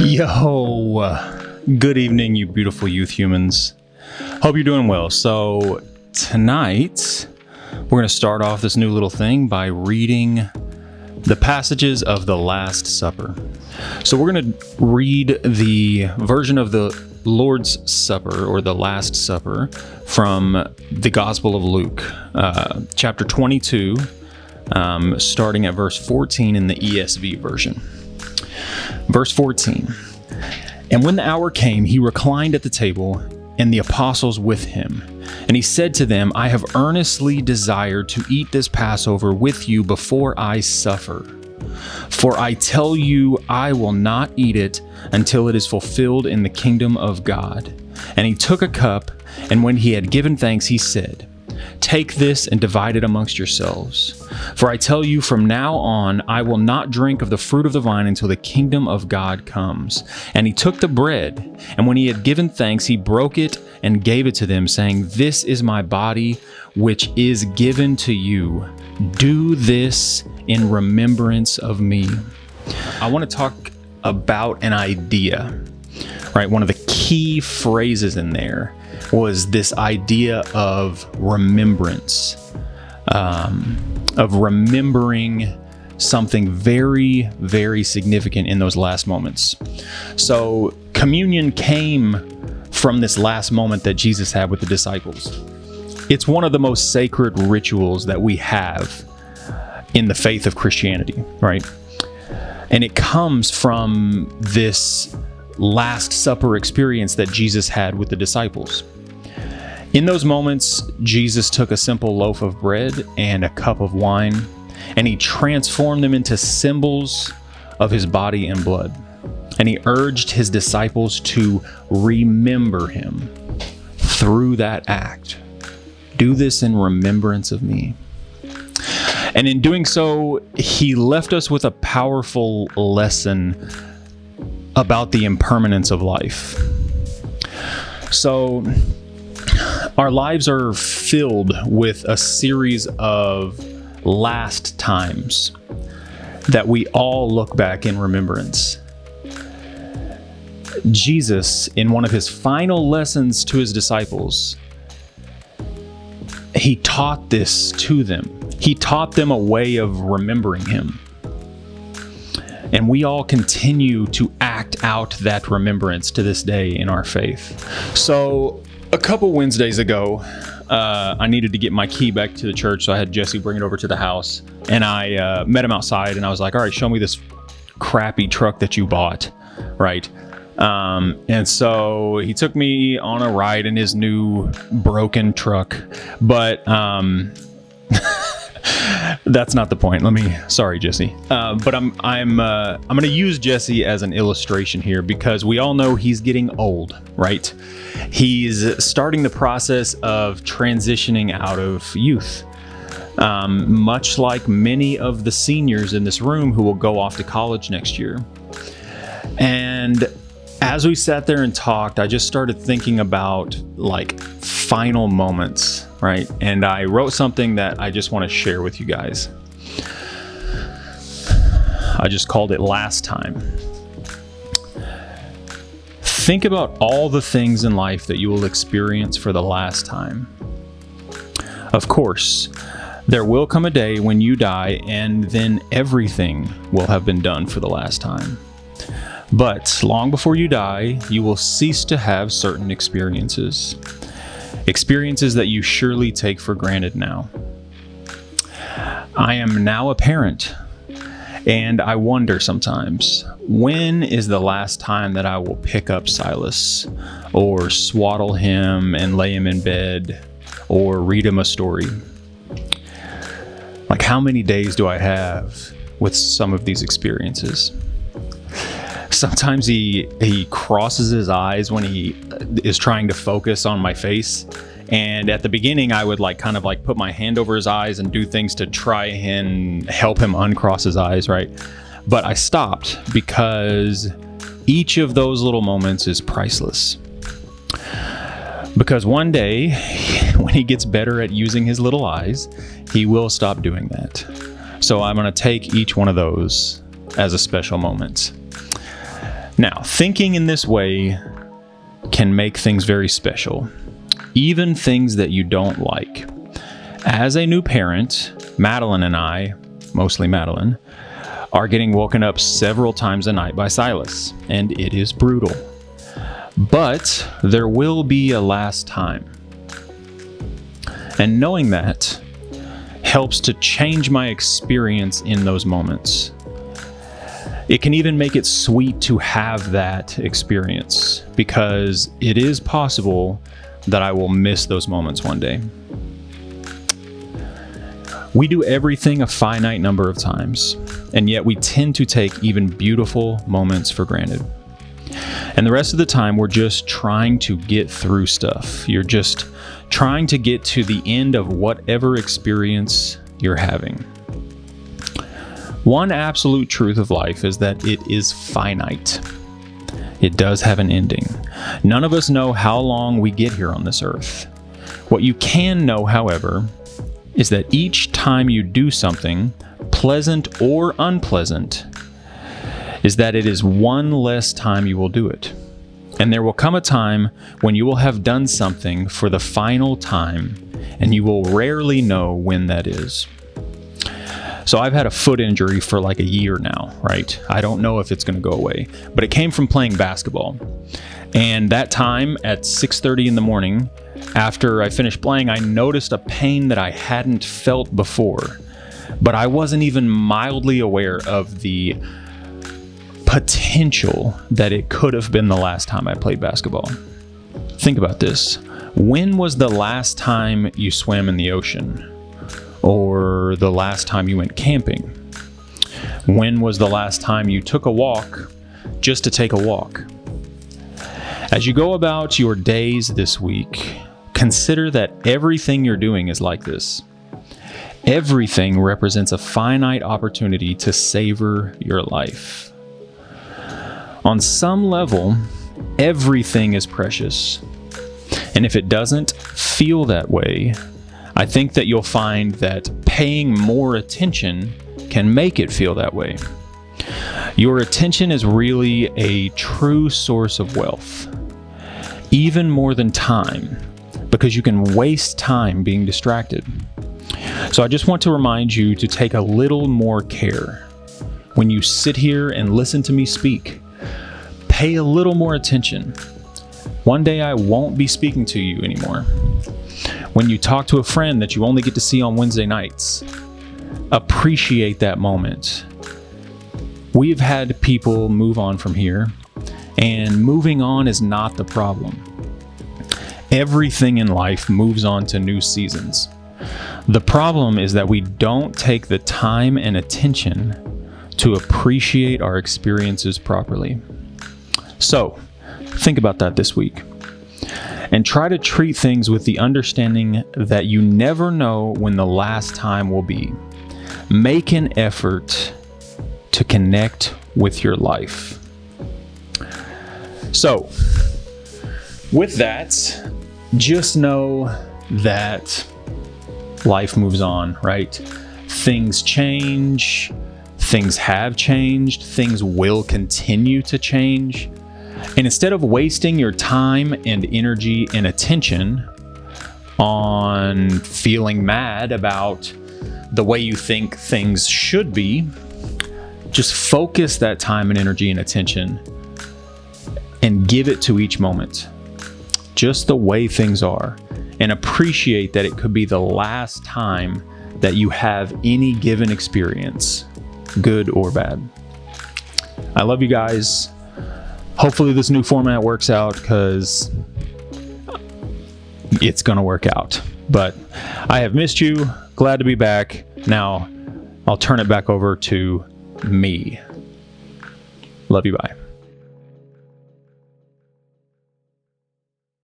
Yo, good evening, you beautiful youth humans. Hope you're doing well. So tonight, we're going to start off this new little thing by reading the passages of the Last Supper. So we're going to read the version of the Lord's Supper, or the Last Supper, from the Gospel of Luke, chapter 22, starting at verse 14 in the ESV version. Verse 14, "And when the hour came, he reclined at the table, and the apostles with him. And he said to them, I have earnestly desired to eat this Passover with you before I suffer. For I tell you, I will not eat it until it is fulfilled in the kingdom of God. And he took a cup, and when he had given thanks, he said, Take this and divide it amongst yourselves. For I tell you, from now on, I will not drink of the fruit of the vine until the kingdom of God comes. And he took the bread, and when he had given thanks, he broke it and gave it to them, saying, This is my body, which is given to you. Do this in remembrance of me." I want to talk about an idea, right? One of the key phrases in there was this idea of remembrance, of remembering something very, very significant in those last moments. So communion came from this last moment that Jesus had with the disciples. It's one of the most sacred rituals that we have in the faith of Christianity, right? And it comes from this Last Supper experience that Jesus had with the disciples. In those moments, Jesus took a simple loaf of bread and a cup of wine, and he transformed them into symbols of his body and blood. And he urged his disciples to remember him through that act. Do this in remembrance of me. And in doing so, he left us with a powerful lesson about the impermanence of life. So, our lives are filled with a series of last times that we all look back in remembrance. Jesus, in one of his final lessons to his disciples, he taught this to them. He taught them a way of remembering him. And we all continue to act out that remembrance to this day in our faith. So, a couple Wednesdays ago, I needed to get my key back to the church, so I had Jesse bring it over to the house. And I met him outside, and I was like, all right, show me this crappy truck that you bought, right? And so he took me on a ride in his new broken truck, but that's not the point. Sorry, Jesse. But I'm going to use Jesse as an illustration here, because we all know he's getting old, right? He's starting the process of transitioning out of youth. Much like many of the seniors in this room who will go off to college next year. And as we sat there and talked, I just started thinking about like final moments, right? And I wrote something that I just want to share with you guys. I just called it Last Time. Think about all the things in life that you will experience for the last time. Of course, there will come a day when you die, and then everything will have been done for the last time. But long before you die, you will cease to have certain experiences. Experiences that you surely take for granted now. I am now a parent, and I wonder sometimes, when is the last time that I will pick up Silas, or swaddle him and lay him in bed, or read him a story? Like, how many days do I have with some of these experiences? Sometimes he crosses his eyes when he is trying to focus on my face. And at the beginning, I would kind of put my hand over his eyes and do things to try and help him uncross his eyes, right? But I stopped, because each of those little moments is priceless. Because one day, when he gets better at using his little eyes, he will stop doing that. So I'm going to take each one of those as a special moment. Now, thinking in this way can make things very special, even things that you don't like. As a new parent, Madeline and I, mostly Madeline, are getting woken up several times a night by Silas, and it is brutal. But there will be a last time. And knowing that helps to change my experience in those moments. It can even make it sweet to have that experience, because it is possible that I will miss those moments one day. We do everything a finite number of times, and yet we tend to take even beautiful moments for granted. And the rest of the time, we're just trying to get through stuff. You're just trying to get to the end of whatever experience you're having. One absolute truth of life is that it is finite. It does have an ending. None of us know how long we get here on this earth. What you can know, however, is that each time you do something, pleasant or unpleasant, is that it is one less time you will do it. And there will come a time when you will have done something for the final time, and you will rarely know when that is. So I've had a foot injury for like a year now, right? I don't know if it's going to go away, but it came from playing basketball. And that time at 6:30 in the morning, after I finished playing, I noticed a pain that I hadn't felt before, but I wasn't even mildly aware of the potential that it could have been the last time I played basketball. Think about this. When was the last time you swam in the ocean? Or the last time you went camping? When was the last time you took a walk just to take a walk? As you go about your days this week, consider that everything you're doing is like this. Everything represents a finite opportunity to savor your life. On some level, everything is precious. And if it doesn't feel that way, I think that you'll find that paying more attention can make it feel that way. Your attention is really a true source of wealth, even more than time, because you can waste time being distracted. So I just want to remind you to take a little more care. When you sit here and listen to me speak, pay a little more attention. One day I won't be speaking to you anymore. When you talk to a friend that you only get to see on Wednesday nights, appreciate that moment. We've had people move on from here, and moving on is not the problem. Everything in life moves on to new seasons. The problem is that we don't take the time and attention to appreciate our experiences properly. So, think about that this week. And try to treat things with the understanding that you never know when the last time will be. Make an effort to connect with your life. So, with that, just know that life moves on, right? Things change, things have changed, things will continue to change. And instead of wasting your time and energy and attention on feeling mad about the way you think things should be, just focus that time and energy and attention and give it to each moment, just the way things are, and appreciate that it could be the last time that you have any given experience, good or bad. I love you guys. Hopefully this new format works out, because it's going to work out. But I have missed you. Glad to be back. Now I'll turn it back over to me. Love you. Bye.